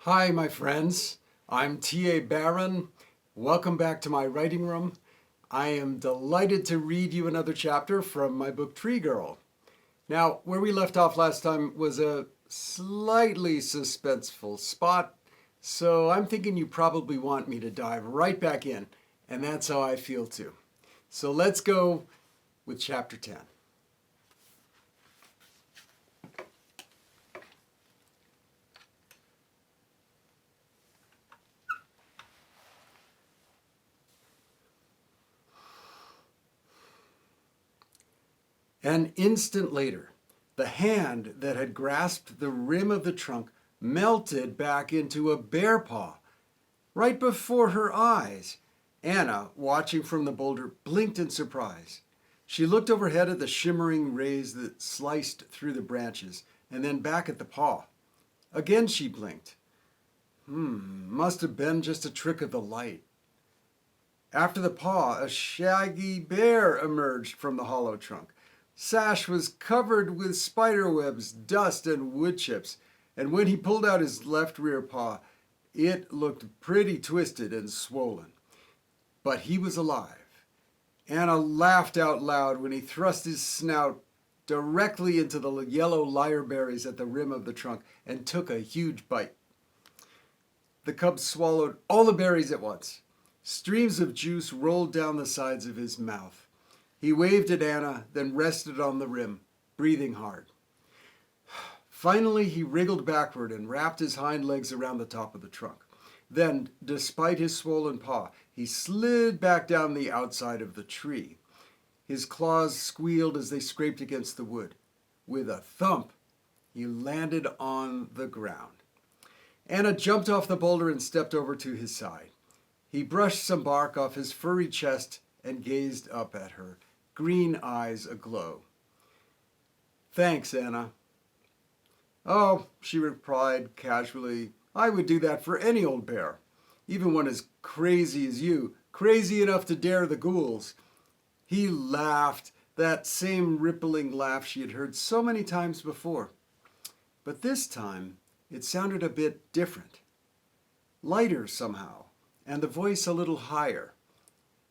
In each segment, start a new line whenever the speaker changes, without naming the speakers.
Hi, my friends. I'm T.A. Barron. Welcome back to my writing room. I am delighted to read you another chapter from my book Tree Girl. Now, where we left off last time was a slightly suspenseful spot, so I'm thinking you probably want me to dive right back in, and that's how I feel too. So let's go with chapter 10. An instant later, the hand that had grasped the rim of the trunk melted back into a bear paw right before her eyes. Anna, watching from the boulder, blinked in surprise. She looked overhead at the shimmering rays that sliced through the branches, and then back at the paw. Again she blinked. Must have been just a trick of the light. After the paw, a shaggy bear emerged from the hollow trunk. Sash was covered with spider webs, dust, and wood chips, and when he pulled out his left rear paw, it looked pretty twisted and swollen. But he was alive. Anna laughed out loud when he thrust his snout directly into the yellow lyre berries at the rim of the trunk and took a huge bite. The cub swallowed all the berries at once. Streams of juice rolled down the sides of his mouth. He waved at Anna, then rested on the rim, breathing hard. Finally, he wriggled backward and wrapped his hind legs around the top of the trunk. Then, despite his swollen paw, he slid back down the outside of the tree. His claws squealed as they scraped against the wood. With a thump, he landed on the ground. Anna jumped off the boulder and stepped over to his side. He brushed some bark off his furry chest and gazed up at her, green eyes aglow. "Thanks, Anna." "Oh," she replied casually, "I would do that for any old bear, even one as crazy as you, crazy enough to dare the ghouls." He laughed, that same rippling laugh she had heard so many times before. But this time, it sounded a bit different. Lighter somehow, and the voice a little higher.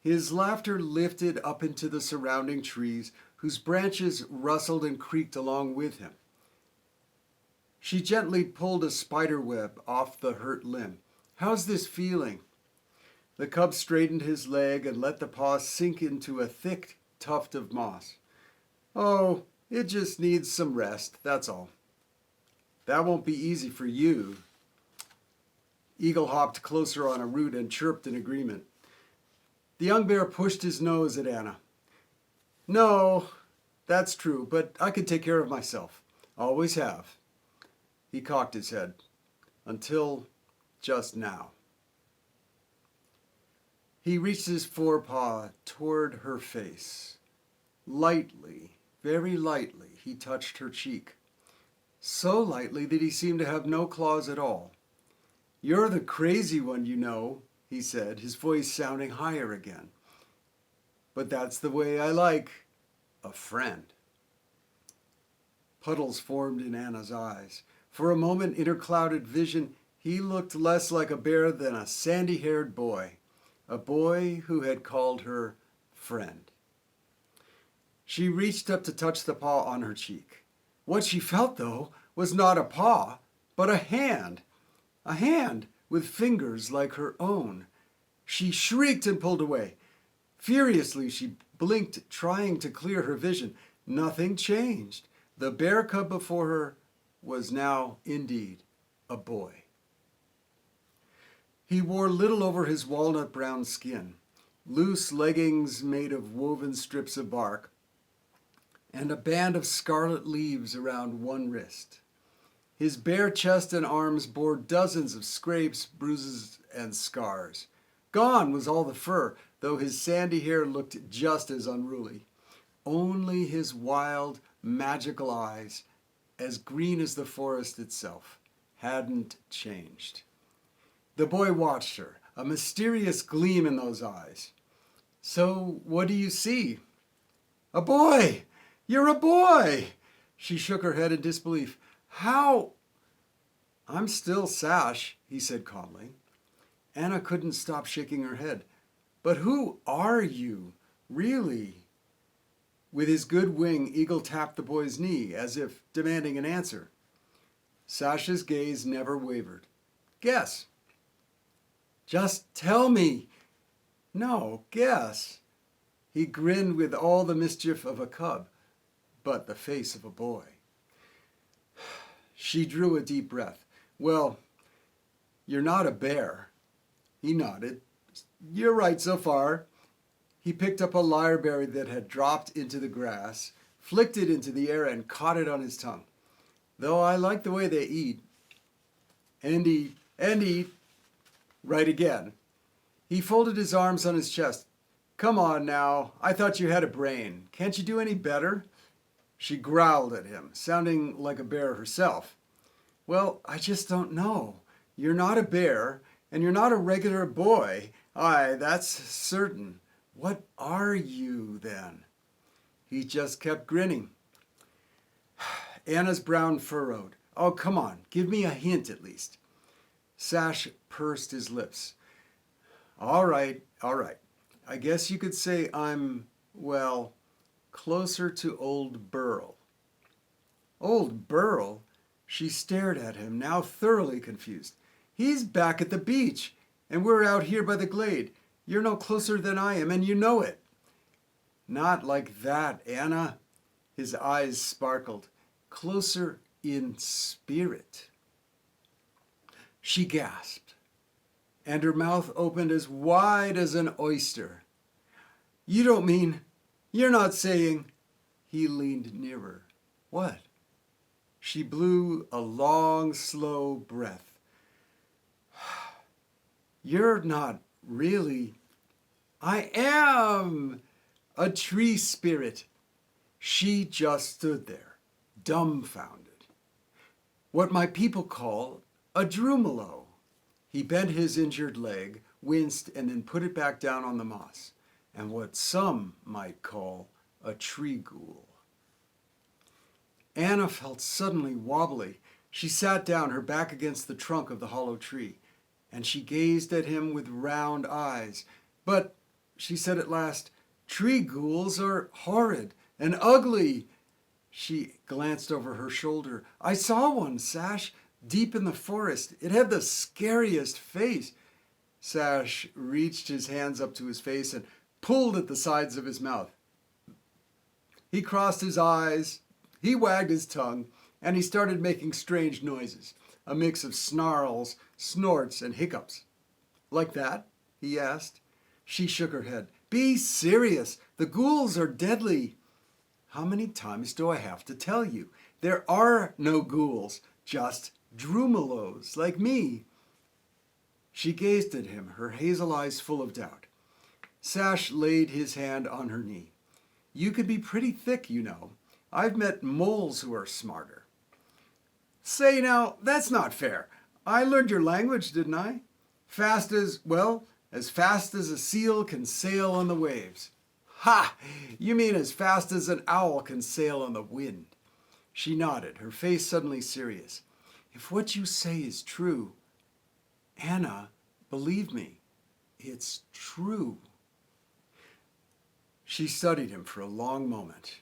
His laughter lifted up into the surrounding trees, whose branches rustled and creaked along with him. She gently pulled a spider web off the hurt limb. "How's this feeling?" The cub straightened his leg and let the paw sink into a thick tuft of moss. "Oh, it just needs some rest, that's all." "That won't be easy for you." Eagle hopped closer on a root and chirped in agreement. The young bear pushed his nose at Anna. "No, that's true, but I can take care of myself. Always have." He cocked his head. "Until just now." He reached his forepaw toward her face. Lightly, very lightly, he touched her cheek. So lightly that he seemed to have no claws at all. "You're the crazy one, you know," he said, his voice sounding higher again. "But that's the way I like a friend." Puddles formed in Anna's eyes. For a moment, in her clouded vision, he looked less like a bear than a sandy-haired boy, a boy who had called her friend. She reached up to touch the paw on her cheek. What she felt, though, was not a paw, but a hand with fingers like her own. She shrieked and pulled away. Furiously, she blinked, trying to clear her vision. Nothing changed. The bear cub before her was now, indeed, a boy. He wore little over his walnut-brown skin, loose leggings made of woven strips of bark, and a band of scarlet leaves around one wrist. His bare chest and arms bore dozens of scrapes, bruises, and scars. Gone was all the fur, though his sandy hair looked just as unruly. Only his wild, magical eyes, as green as the forest itself, hadn't changed. The boy watched her, a mysterious gleam in those eyes. "So what do you see?" "A boy! You're a boy!" She shook her head in disbelief. "How?" "I'm still Sash," he said calmly. Anna couldn't stop shaking her head. But who are you, really? With his good wing, Eagle tapped the boy's knee, as if demanding an answer. Sasha's gaze never wavered. Guess. Just tell me. No, guess. He grinned with all the mischief of a cub, but the face of a boy. She drew a deep breath. Well, you're not a bear. He nodded. You're right so far. He picked up a lyreberry that had dropped into the grass, flicked it into the air, and caught it on his tongue. Though I like the way they eat. And eat, and eat. Right again. He folded his arms on his chest. Come on now, I thought you had a brain. Can't you do any better? She growled at him, sounding like a bear herself. Well, I just don't know. You're not a bear, and you're not a regular boy. Aye, that's certain. What are you, then? He just kept grinning. Anna's brow furrowed. Oh, come on, give me a hint at least. Sash pursed his lips. All right. I guess you could say I'm, well, closer to old Burl. Old Burl? She stared at him, now thoroughly confused. He's back at the beach, and we're out here by the glade. You're no closer than I am, and you know it. Not like that, Anna. His eyes sparkled. Closer in spirit. She gasped, and her mouth opened as wide as an oyster. You don't mean, you're not saying... He leaned nearer. What? She blew a long, slow breath. You're not really... I am a tree spirit. She just stood there, dumbfounded. What my people call a drumelo. He bent his injured leg, winced, and then put it back down on the moss. And what some might call a tree ghoul. Anna felt suddenly wobbly. She sat down, her back against the trunk of the hollow tree, and she gazed at him with round eyes. But, she said at last, tree ghouls are horrid and ugly. She glanced over her shoulder. I saw one, Sash, deep in the forest. It had the scariest face. Sash reached his hands up to his face and pulled at the sides of his mouth. He crossed his eyes, he wagged his tongue, and he started making strange noises, a mix of snarls, snorts, and hiccups. Like that? He asked. She shook her head. Be serious. The ghouls are deadly. How many times do I have to tell you? There are no ghouls, just drumelos like me. She gazed at him, her hazel eyes full of doubt. Sash laid his hand on her knee. You can be pretty thick, you know. I've met moles who are smarter. Say now, that's not fair. I learned your language, didn't I? Fast as fast as a seal can sail on the waves. Ha! You mean as fast as an owl can sail on the wind. She nodded, her face suddenly serious. If what you say is true, Anna, believe me, it's true. She studied him for a long moment.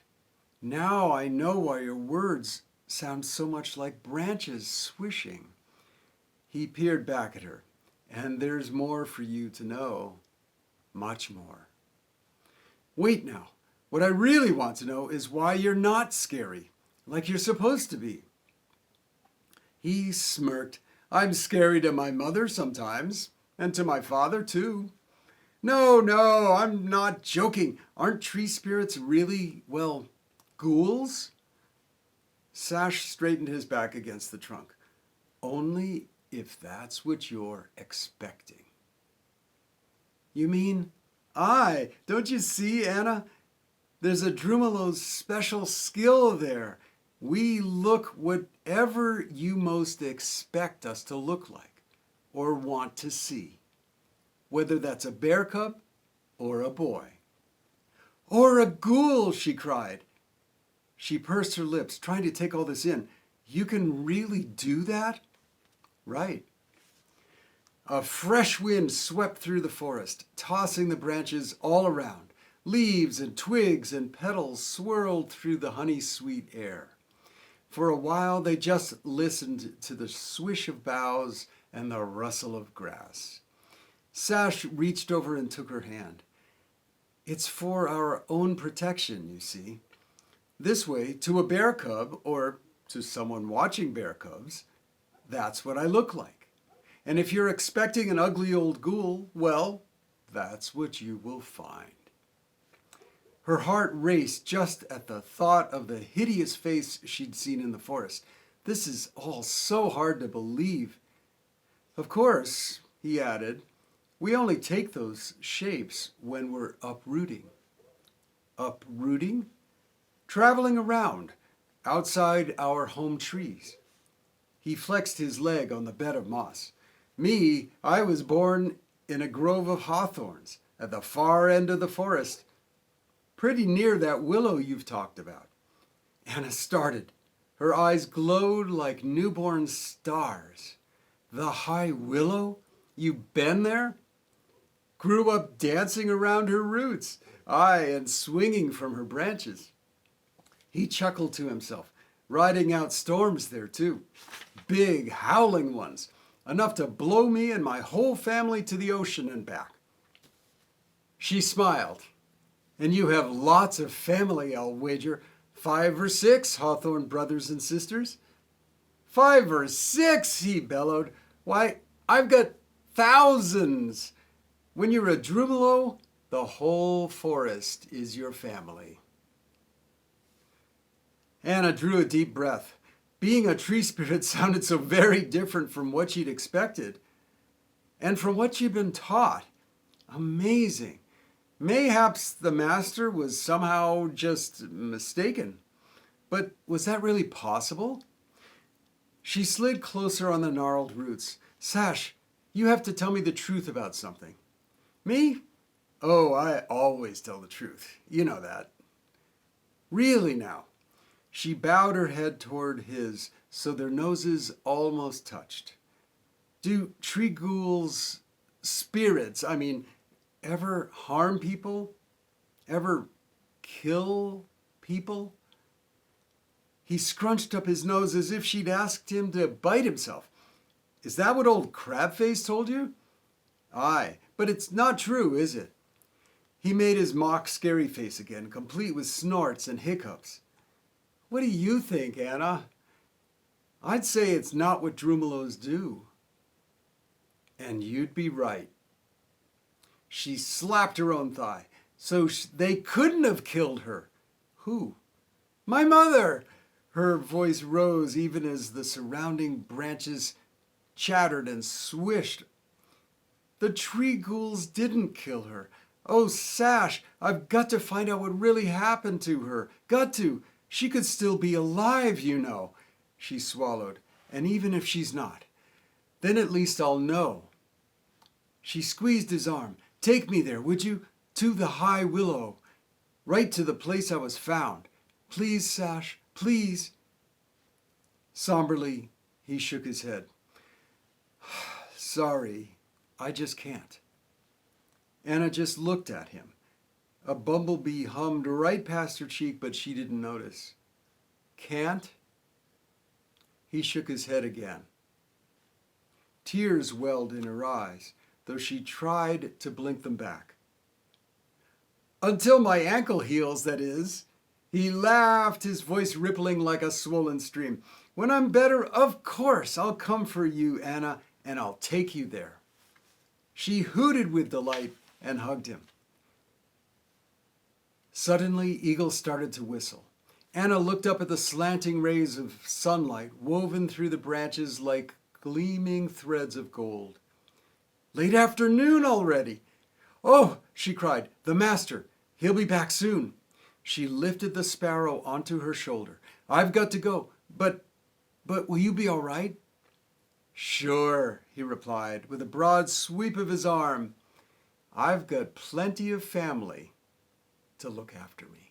Now I know why your words sound so much like branches swishing. He peered back at her. And there's more for you to know. Much more. Wait now. What I really want to know is why you're not scary, like you're supposed to be. He smirked. I'm scary to my mother sometimes, and to my father too. No, I'm not joking. Aren't tree spirits really, ghouls? Sash straightened his back against the trunk. Only if that's what you're expecting. You mean, don't you see, Anna? There's a drumelo's special skill there. We look whatever you most expect us to look like or want to see. Whether that's a bear cub or a boy. Or a ghoul, she cried. She pursed her lips, trying to take all this in. You can really do that? Right. A fresh wind swept through the forest, tossing the branches all around. Leaves and twigs and petals swirled through the honey-sweet air. For a while they just listened to the swish of boughs and the rustle of grass. Sash reached over and took her hand. It's for our own protection, you see. This way, to a bear cub, or to someone watching bear cubs, that's what I look like. And if you're expecting an ugly old ghoul, well, that's what you will find. Her heart raced just at the thought of the hideous face she'd seen in the forest. This is all so hard to believe. Of course, he added, we only take those shapes when we're uprooting. Uprooting? Traveling around, outside our home trees. He flexed his leg on the bed of moss. Me, I was born in a grove of hawthorns at the far end of the forest, pretty near that willow you've talked about. Anna started. Her eyes glowed like newborn stars. The high willow? You've been there? Grew up dancing around her roots, aye, and swinging from her branches. He chuckled to himself, riding out storms there too. Big, howling ones, enough to blow me and my whole family to the ocean and back. She smiled. And you have lots of family, I'll wager. 5 or 6 Hawthorne brothers and sisters. 5 or 6, he bellowed. Why, I've got thousands. When you're a Drumelo, the whole forest is your family. Anna drew a deep breath. Being a tree spirit sounded so very different from what she'd expected and from what she'd been taught. Amazing. Mayhaps the master was somehow just mistaken. But was that really possible? She slid closer on the gnarled roots. Sash, you have to tell me the truth about something. Me? Oh, I always tell the truth. You know that. Really now? She bowed her head toward his, so their noses almost touched. Do tree ghouls, spirits, ever harm people? Ever kill people? He scrunched up his nose as if she'd asked him to bite himself. Is that what old Crabface told you? Aye, but it's not true, is it? He made his mock scary face again, complete with snorts and hiccups. What do you think, Anna? I'd say it's not what Drumelos do. And you'd be right. She slapped her own thigh. So they couldn't have killed her. Who? My mother! Her voice rose even as the surrounding branches chattered and swished. The tree ghouls didn't kill her. Oh, Sash, I've got to find out what really happened to her. Got to. She could still be alive, you know. She swallowed. And even if she's not, then at least I'll know. She squeezed his arm. Take me there, would you? To the high willow. Right to the place I was found. Please, Sash, please. Somberly, he shook his head. Sorry, I just can't. Anna just looked at him. A bumblebee hummed right past her cheek, but she didn't notice. Can't? He shook his head again. Tears welled in her eyes, though she tried to blink them back. Until my ankle heals, that is. He laughed, his voice rippling like a swollen stream. When I'm better, of course, I'll come for you, Anna, and I'll take you there. She hooted with delight and hugged him. Suddenly, Eagle started to whistle. Anna looked up at the slanting rays of sunlight woven through the branches like gleaming threads of gold. Late afternoon already. Oh, she cried, the master. He'll be back soon. She lifted the sparrow onto her shoulder. I've got to go, but will you be all right? Sure, he replied with a broad sweep of his arm. I've got plenty of family to look after me.